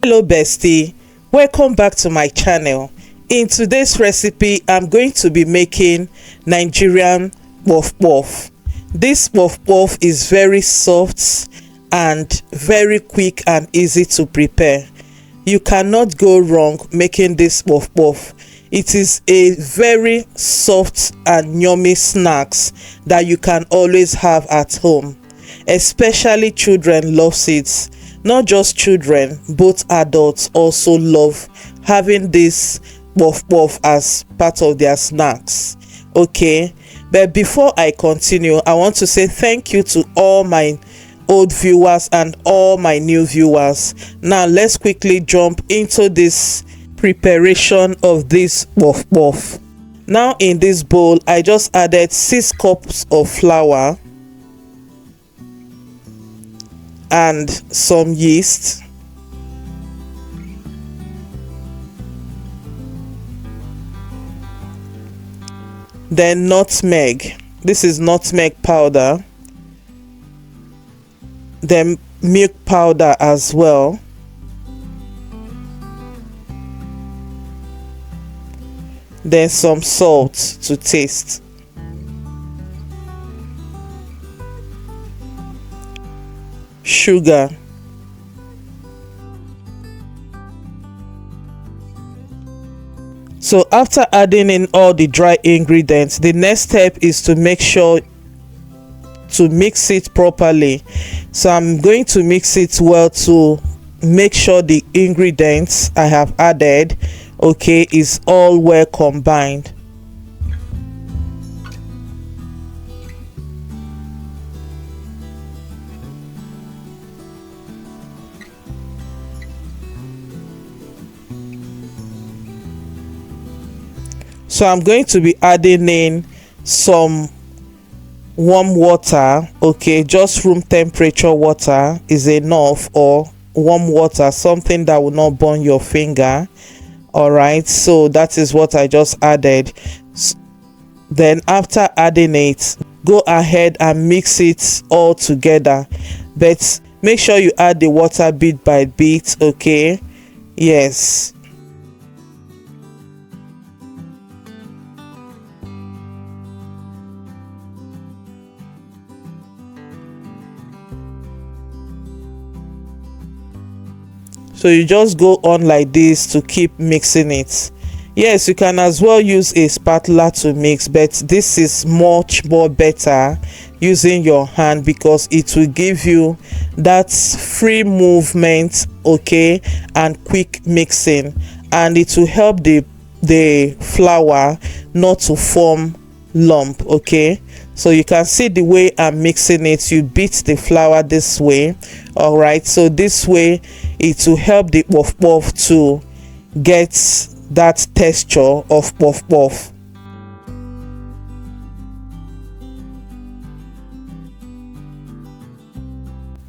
Hello bestie, welcome back to my channel. In today's recipe I'm going to be making Nigerian puff puff. This puff puff is very soft and very quick and easy to prepare. You cannot go wrong making this puff puff. It is a very soft and yummy snacks that you can always have at home. Especially children loves it. Not just children, both adults also love having this puff puff as part of their snacks. Okay, but before I continue, I want to say thank you to all my old viewers and all my new viewers. Now let's quickly jump into this preparation of this puff puff. Now in this bowl I just added 6 cups of flour and some yeast, then nutmeg. This is nutmeg powder, then milk powder as well, then some salt to taste, sugar, so after adding in all the dry ingredients, the next step is to make sure to mix it properly. So I'm going to mix it well to make sure the ingredients I have added, okay, is all well combined. So I'm going to be adding in some warm water, okay, just room temperature water is enough, or warm water, something that will not burn your finger. All right, so that is what I just added. Then after adding it, go ahead and mix it all together, but make sure you add the water bit by bit, okay? Yes. So you just go on like this to keep mixing it. Yes, you can as well use a spatula to mix, but this is much more better using your hand because it will give you that free movement, okay, and quick mixing, and it will help the flour not to form lump, okay? So you can see the way I'm mixing it. You beat the flour this way, all right? So this way it will help the puff puff to get that texture of puff puff.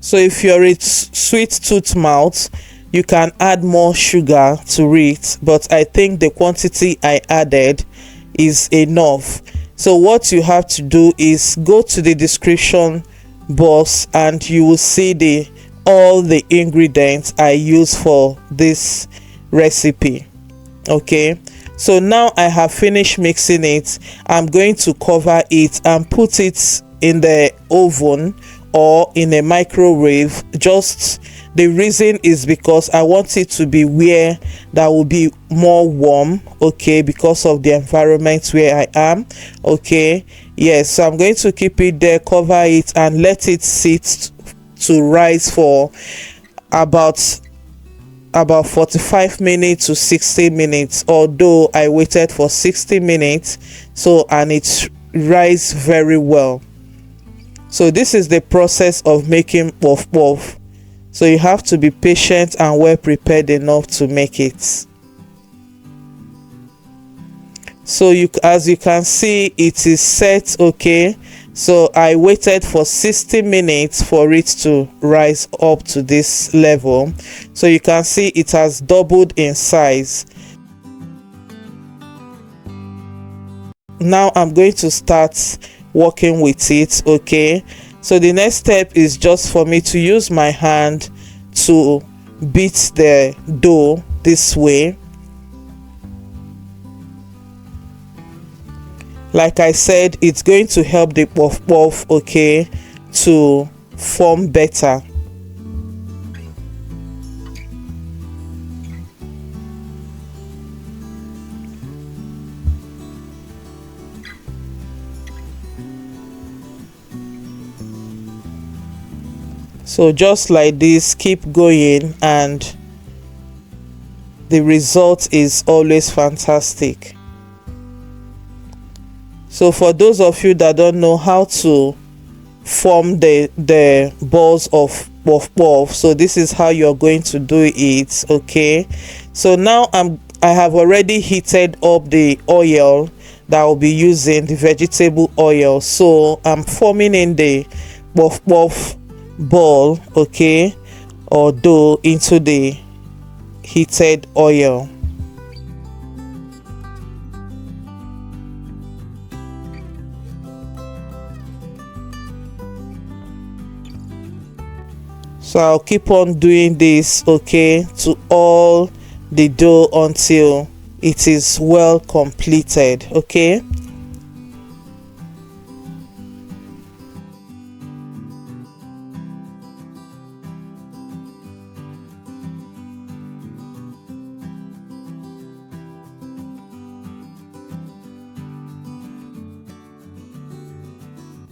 So if you're a sweet tooth mouth, you can add more sugar to it, but I think the quantity I added is enough. So what you have to do is go to the description box and you will see all the ingredients I use for this recipe. Okay, so now I have finished mixing it. I'm going to cover it and put it in the oven or in a microwave. Just the reason is because I want it to be where that will be more warm, okay, because of the environment where I am. Okay, yes, so I'm going to keep it there, cover it, and let it sit to rise for about 45 minutes to 60 minutes, although I waited for 60 minutes, so, and it rise very well. So this is the process of making puff puff. So you have to be patient and well prepared enough to make it. So as you can see, it is set, okay? So I waited for 60 minutes for it to rise up to this level. So you can see it has doubled in size. Now I'm going to start working with it, okay? So the next step is just for me to use my hand to beat the dough this way. Like I said, it's going to help the puff puff, okay, to form better. So just like this, keep going, and the result is always fantastic. So for those of you that don't know how to form the balls of puff puff, so this is how you're going to do it, okay? So now I have already heated up the oil that I'll be using, the vegetable oil. So I'm forming in the puff puff ball, okay, or dough into the heated oil. So I'll keep on doing this, okay, to all the dough until it is well completed, okay?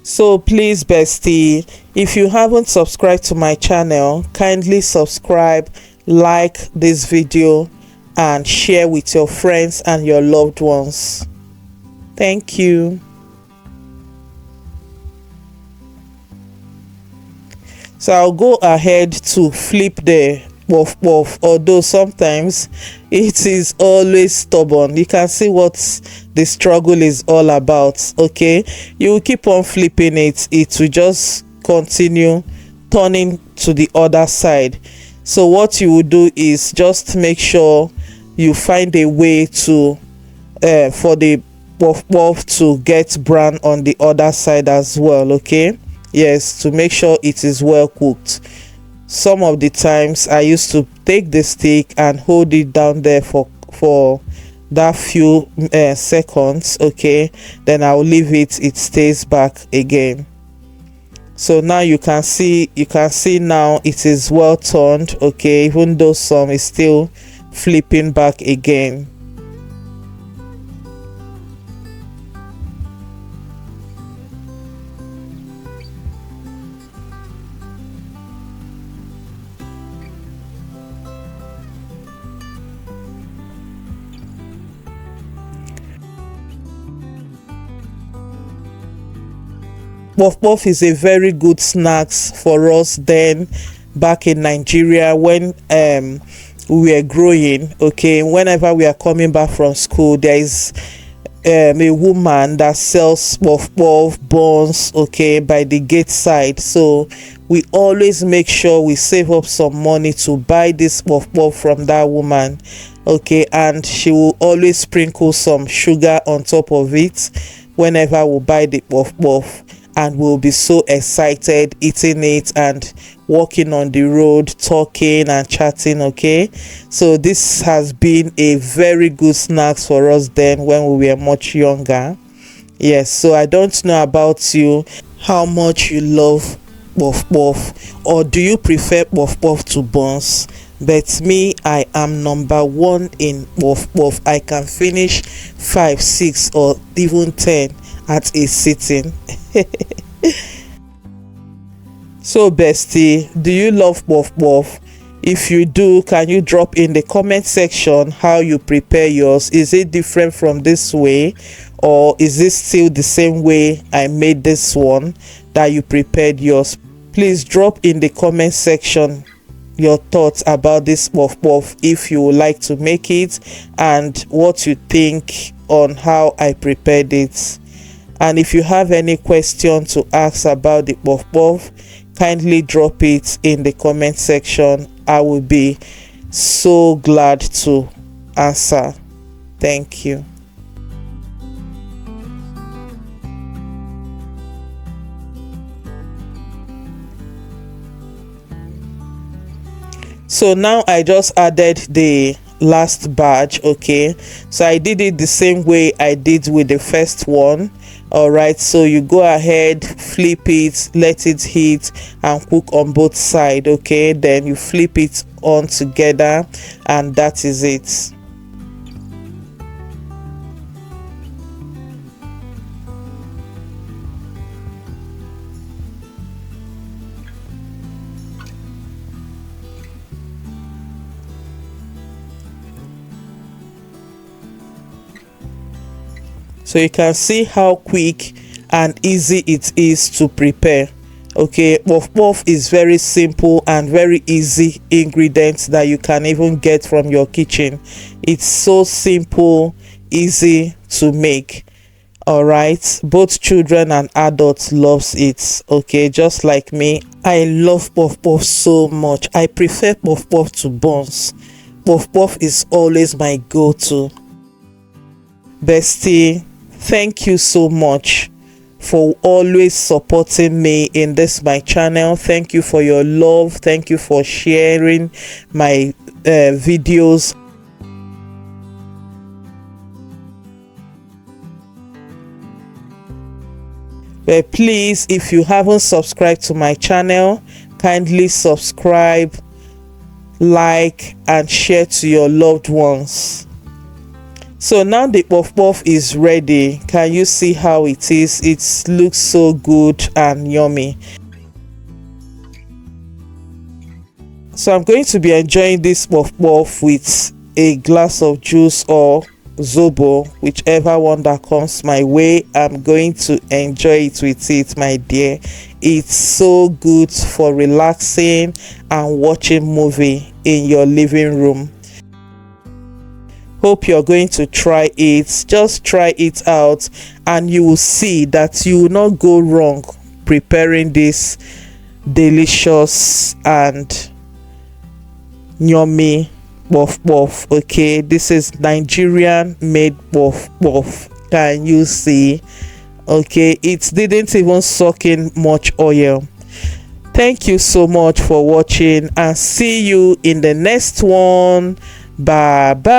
So please, bestie, if you haven't subscribed to my channel, kindly subscribe, like this video, and share with your friends and your loved ones. Thank you. So I'll go ahead to flip the puff puff, although sometimes it is always stubborn. You can see what the struggle is all about, okay? You will keep on flipping it, it will just continue turning to the other side. So what you will do is just make sure you find a way to for the puff puff to get brown on the other side as well, okay? Yes, to make sure it is well cooked. Some of the times I used to take the stick and hold it down there for that few seconds, okay, then I'll leave it, it stays back again. So now you can see now it is well turned, okay, even though some is still flipping back again. Puff puff is a very good snacks for us then back in Nigeria when we were growing, okay. Whenever we are coming back from school, there is a woman that sells puff puff buns, okay, by the gate side. So we always make sure we save up some money to buy this puff puff from that woman, okay, and she will always sprinkle some sugar on top of it whenever we buy the puff puff, and we'll be so excited eating it and walking on the road talking and chatting, okay. So this has been a very good snacks for us then when we were much younger. Yes, so I don't know about you, how much you love puff puff, or do you prefer puff puff to buns? But me, I am number one in puff puff. I can finish 5, 6 or even 10 at a sitting. So bestie, do you love puff puff? If you do, can you drop in the comment section how you prepare yours? Is it different from this way, or is it still the same way I made this one that you prepared yours? Please drop in the comment section your thoughts about this puff puff, if you would like to make it, and what you think on how I prepared it. And if you have any question to ask about the puff puff, kindly drop it in the comment section. I will be so glad to answer. Thank you. So now I just added the last batch. Okay, so I did it the same way I did with the first one. All right, so you go ahead, flip it, let it heat and cook on both sides. Okay, then you flip it on together, and that is it. So you can see how quick and easy it is to prepare. Okay, puff puff is very simple and very easy ingredients that you can even get from your kitchen. It's so simple, easy to make. All right, both children and adults loves it. Okay, just like me, I love puff puff so much. I prefer puff puff to buns. Puff puff is always my go-to. Bestie, thank you so much for always supporting me in this my channel. Thank you for your love. Thank you for sharing my videos. But please, if you haven't subscribed to my channel, kindly subscribe, like and share to your loved ones. So now the puff puff is ready. Can you see how it is? It looks so good and yummy. So I'm going to be enjoying this puff puff with a glass of juice or zobo, whichever one that comes my way. I'm going to enjoy it with it, my dear. It's so good for relaxing and watching movie in your living room. Hope you're going to try it. Just try it out and you will see that you will not go wrong preparing this delicious and yummy puff puff. Okay, this is Nigerian made puff puff. Can you see? Okay, it didn't even suck in much oil. Thank you so much for watching and see you in the next one. Bye bye.